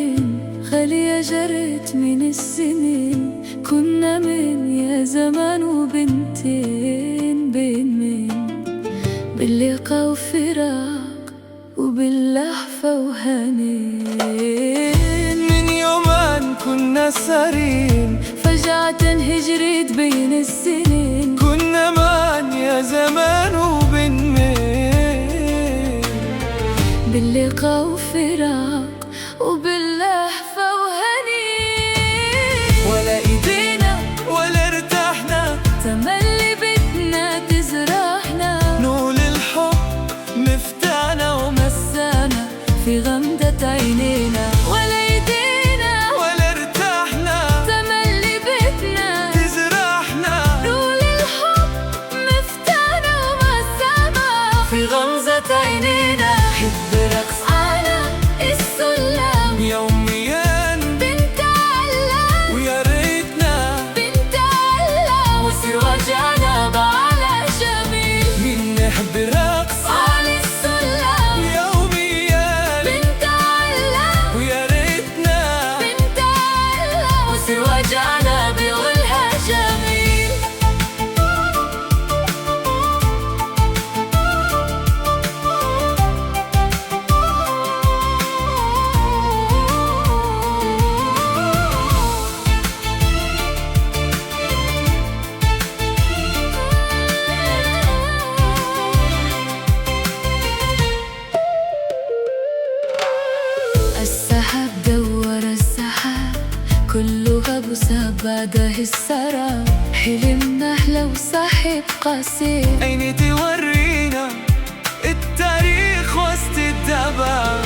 بين خالية جرت من السنين، كنا من يا زمان وبنتين بين من باللقاء وفراق وباللهفة وهنين. من يومان كنا سارين فجأة هجرت بين السنين، كنا مان يا زمان وبين مين باللقاء وفراق وباللهفة وهنين. ولا ايدينا ولا ارتحنا، تملي بدنا تزرعنا، نقول الحب مفتاحنا ومسانا في غمضة عينينا. ولا ايدينا ولا ارتحنا، تملي بدنا تزرعنا نقول الحب مفتاحنا ومسانا في غمضة عينينا. حب رقص على السلم يوميا بنتعلم، ويا ريتنا بنتعلم وصير وجعنا بعلى جميل. مين نحب رقص على السلم يوميا بنتعلم، ويا ريتنا بنتعلم وصير وجعنا بقولها جميل. السحاب دور السحاب، كله غاب وساب بعده السراب. حلمنا أحلى وصاحب قاسي، عيني تورينا التاريخ وسط الدبا.